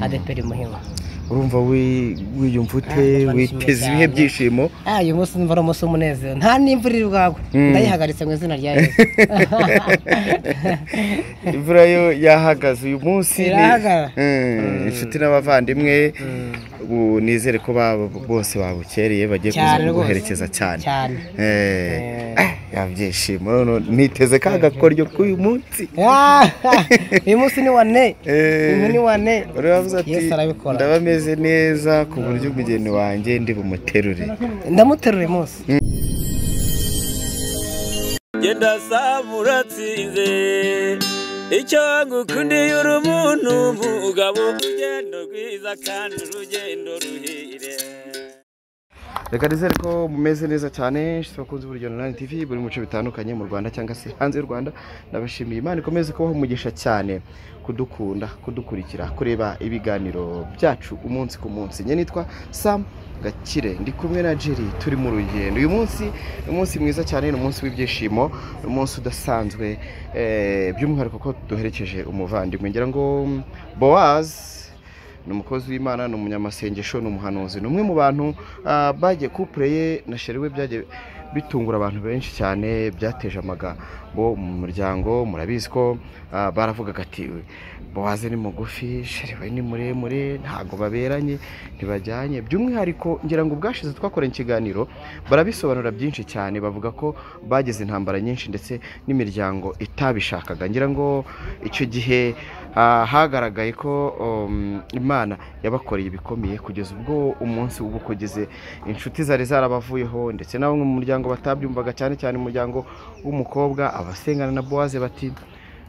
adeperi muhima. urumva wiyumva ute witeze ibihe byishimo? Uyu munsi mva ari umunsi w'umunezero, nta n'imvura iri bwagwe, ndayihagaritse mu izina rya Yesu. Imvura yo yahagaze uyu munsi, inshuti n'abavandimwe nizere ko bose babukereye bagiye kuza guherekeza cyane. Yabyishimo niteze ka gakoryo k'uyu munsi. Uyu munsi ni wane, ni wane. Uravuze ati ndabameze neza ku buryo umugeni wanjye ndi bumuterure. Ndamuterure munsi. Genda samuratsinze icyo ngukundiye uri umuntu mugabo urugendo rwiza kandi urugendo ruhire. Reka nizere ko mumeze neza cyane, bakunze uburyo online TV buri muco bitandukanye mu Rwanda cyangwa se hanze y'u Rwanda. Ndabashimiye, Imana ikomeze kubaho umugisha cyane, kudukunda, kudukurikira, kureba ibiganiro byacu umunsi ku munsi. Nye nitwa Sam Gakire, ndi kumwe na Jerry, turi mu rugendo. Uyu munsi mwiza cyane, ni umunsi w'ibyishimo, umunsi udasanzwe, by'umwihariko ko duherekeje umuvandimwe. Ngira ngo Boaz ni umukozi w'Imana, ni umunyamasengesho, ni umuhanuzi, ni umwe mu bantu bagiye couple ye na sheri we byagiye bitungura abantu benshi cyane, byateje amagambo mu muryango. Murabizi ko baravugaga ati Boaz ni mugufi, sheri we ni muremure, ntago baberanye, ntibajyanye. By'umwihariko ngira ngo ubwashize twakoranye ikiganiro barabisobanura byinshi cyane, bavuga ko bageze intambara nyinshi ndetse n'imiryango itabishakaga. Ngira ngo icyo gihe hagaragaye ko Imana yabakoreye ibikomeye kugeza ubwo umunsi w'ubukwe ugeze, inshuti zari zarabavuyeho ndetse na bamwe mu muryango batabyumvaga, cyane cyane umuryango w'umukobwa. Abasengana na Boaz bati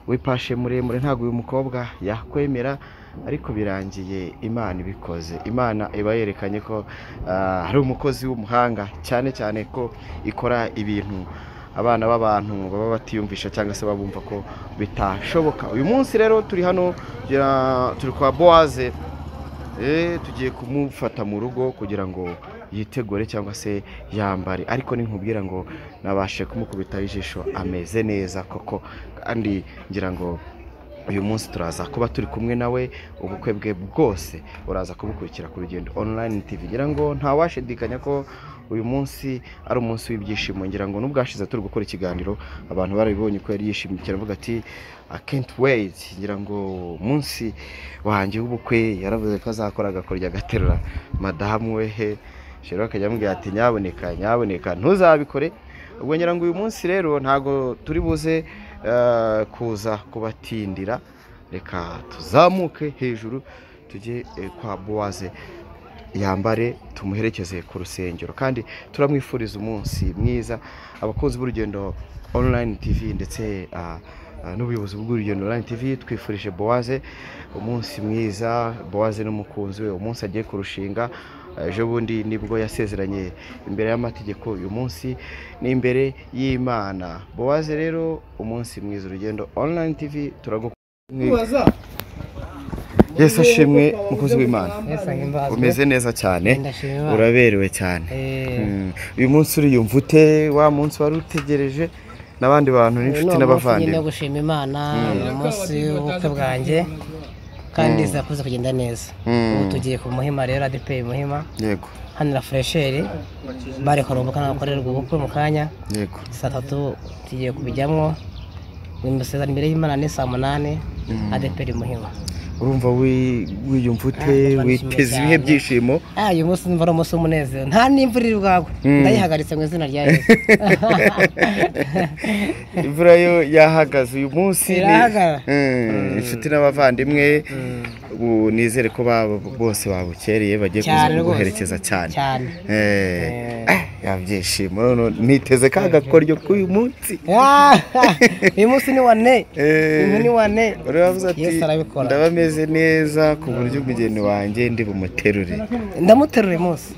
wipashe muremure ntago uyu mukobwa yakwemera, ariko birangiye Imana ibikoze. Imana iba yerekanye ko ari umukozi w'umuhanga, cyane cyane ko ikora ibintu abana b'abantu baba batiyumvisha cyangwa se babumva ko bitashoboka. Uyu munsi rero turi hano, turi kwa Boaz, tugiye kumufata mu rugo kugira ngo yitegure cyangwa se yambare, ariko ninkubwira ngo nabashe kumukubita ijisho ameze neza koko, kandi ngira ngo uyu munsi turaza kuba turi kumwe nawe, ubukwe bwe bwose uraza kubukurikira ku Rugendo Online TV. Ngira ngo nta washidikanya ko uyu munsi ari umunsi w'ibyishimo. Ngira ngo n'ubwashize turi gukora ikiganiro abantu barabibonye ko yari yishimye cyane, avuga ati I can't wait. Ngira ngo umunsi wanjye w'ubukwe yaravuze ko azakora agakoryo agaterura madamu we shero akajya ambwira ati nyaboneka ntuzabikore. Ubwo ngira ngo uyu munsi rero ntago turi buze kuza kubatindira, reka tuzamuke hejuru tujye kwa Boaz yambare tumuherekeze ku rusengero, kandi turamwifuriza umunsi mwiza. Abakunzi b'Urugendo Online TV ndetse n'ubuyobozi bw'Urugendo Online TV twifurije Boaz umunsi mwiza. Boaz n'umukunzi we umunsi agiye kurushinga, ejo bundi nibwo yasezeranye imbere y'amategeko, uyu munsi ni imbere y'Imana. Boaz rero umunsi mwiza. Urugendo Online TV turagukunda. Yesu ashimwe mukozi w'Imana, umeze neza cyane, uraberewe cyane. Uyu munsi uriyumva ute? Wa munsi wari utegereje n'abandi bantu n'inshuti n'abavandimwe? Uno gushima Imana, umunsi w'ubukwe bwanjye, kandi zakoze kugenda neza. Ubu tugiye ku Muhima rero, adeperi Muhima. Yego. Hano na fresheri bari koromboka nakorerwa ubukwe mu kanya. Yego. Saa 3 tugiye kubijyamo. Nimusezera imbere y'Imana ni saa 8, adeperi Muhima. Urumva wiyumva ute witeze ibihe byishimo? Uyu munsi mva ari umunsi w'umunezero, nta n'imvura iri bwagwe, ndayihagaritse mu izina rya Yesu. Imvura yo yahagaze uyu munsi, inshuti n'abavandimwe nizere ko bose babukereye bagiye kuza guherekeza cyane. Yabyishimo niteze ka gakoryo k'uyu munsi. Uyu munsi ni wane, ni wane. Uravuze ati ndabameze neza ku buryo umugeni wanjye ndi bumuterure. Ndamuterure munsi.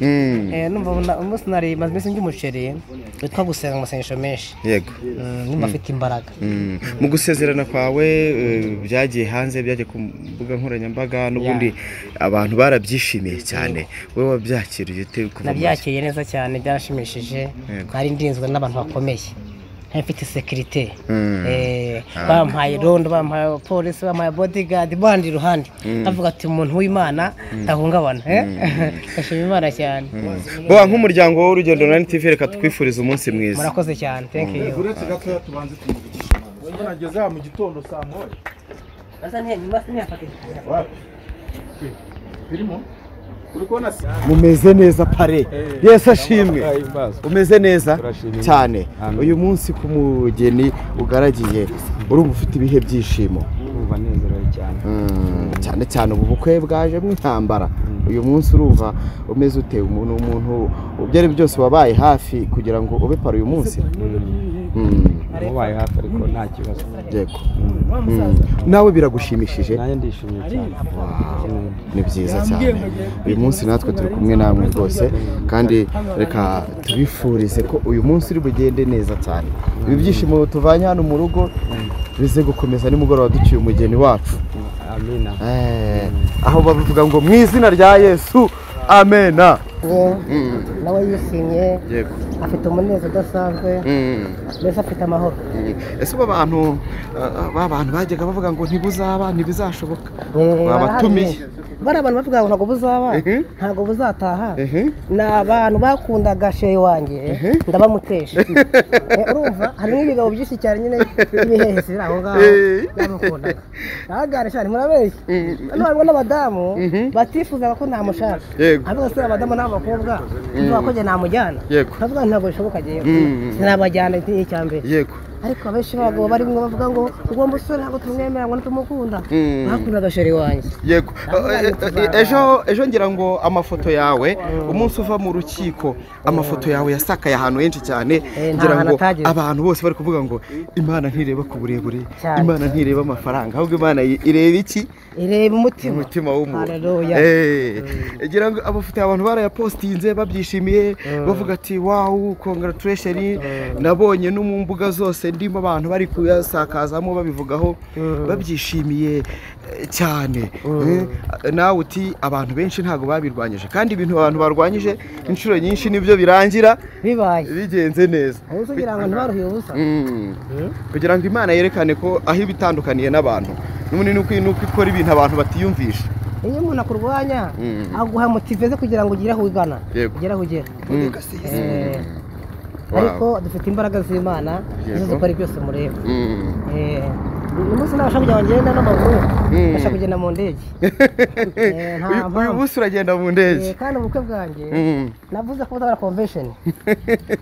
Numva umunsi nari maze mese ng'umuceri, witwa gusenga amasengesho menshi. Yego. Nimba afite imbaraga. Mu gusezerana kwawe byagiye hanze, byagiye ku mbuga nkoranyambaga, n'ubundi abantu barabyishimiye cyane. Wowe wabyakiriye ute? Nabyakiriye neza cyane, byarashimishije. Kandi ndinzwe n'abantu bakomeye. mfite sekirite bampaye rondo bampaye polisi bampaye bodyguard bandi iruhande bavuga ati umuntu w'Imana ndahungabana ndashima Imana cyane bo nk'umuryango w'urugendo na TV reka twifuriza umunsi mwiza murakoze cyane thank you uretse gato tubanze tumugisha ubwo nageze mu gitondo saa 1 asa ntiyafate birimo uri kubona mumeze neza pare Yesu ashimwe umeze neza cyane uyu munsi ku mugeni ugaragiye urumva ufite ibihe byishimo urumva nezerewe cyane cyane ubu bukwe bwaje mw'intambara uyu munsi urumva umeze ute umuntu byari byose wabaye hafi kugira ngo ube para uyu munsi mubaye hafi ariko nta kibazo yego nawe biragushimishije nanjye ndishimye cyane ni byiza cyane uyu munsi natwe turi kumwe namwe rwose kandi reka tubifurize ko uyu munsi uri bugende neza cyane ibi byishimo tuvanye hano mu rugo bize gukomeza nimugoroba duciye umugeni wacu amina aho bavuga ngo mu izina rya Yesu amena nawe yishimye afite umunezero udasanzwe mbese afite amahoro ese abantu bajyaga bavuga ngo ntibizashoboka babatumiye bari abantu bavuga ngo ntabwo buzaba ntabwo buzataha ni abantu bakundaga sheyi wanjye ndabamutesha urumva harimo ibigabo byinshi cyane nyine n'ibihehesi biri aho ngaho bamukundaga ntabwo cyane murabeshya hano harimo n'abadamu batifuzaga ko namushaka ahubwo se abadamu n'abakobwa bivuga ko njye namujyana bavuga ntabwo bishoboka agiye sinabajyana icya mbere ariko abenshi babo barimo bavuga ngo uwo musore ntabwo tumwemera ngo ntumukunda bakundaga sheri wanjye yego ejo ngira ngo amafoto yawe umunsi uva mu rukiko amafoto yawe yasakaye ahantu henshi cyane ngira ngo abantu bose bari kuvuga ngo Imana ntireba ku burebure Imana ntireba amafaranga ahubwo Imana ireba iki ireba umutima w'umuntu ngira ngo amafoto abantu barayapostinze babyishimiye bavuga ati wow congratulations nabonye no mu mbuga zose ndimo abantu bari kuyasakazamo babivugaho babyishimiye cyane nawe uti abantu benshi ntago babirwanyije kandi ibintu abantu barwanyije inshuro nyinshi nibyo birangira bibaye bigenze neza kugira ngo ntibaruhiye ubusa kugira ngo Imana yerekane ko aho ibitandukaniye n'abantu nuko ikora ibintu abantu batiyumvisha iyo umuntu akurwanya aguha motiveze kugira ngo ugire aho ugana ugere aho ugera ariko dufite imbaraga z'Imana nizo zikora byose mureba uyu munsi nabasha kujya ngenda n'amaguru nabasha kugenda mu ndege uyu munsi uragenda mu ndege kandi ubukwe bwanjye navuze ko buzabara convention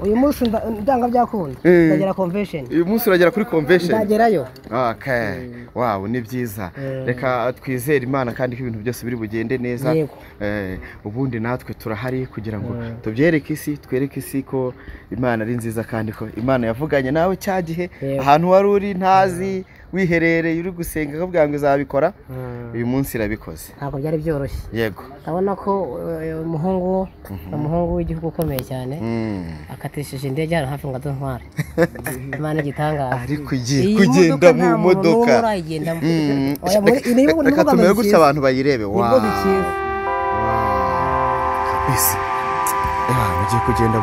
uyu munsi ndanga byakunda ndagera convention uyu munsi uragera kuri convention ndagerayo wow ni byiza reka twizere Imana kandi ko ibintu byose biri bugende neza ubundi natwe turahari kugira ngo tubyereke isi twereke isi ko Imana ari nziza kandi ko Imana yavuganye nawe cyagihe ahantu wari uri ntazi wiherereye uri gusenga akabwira ngo izabikora uyu munsi irabikoze ntabwo byari byoroshye yego ndabona ko umuhungu w'igihugu ukomeye cyane akatishije indege hano hafi ngo aduntware Imana igitangaza ariko igiye kugenda mu modoka reka tumere gutya abantu bayirebe kabisa mugiye kugenda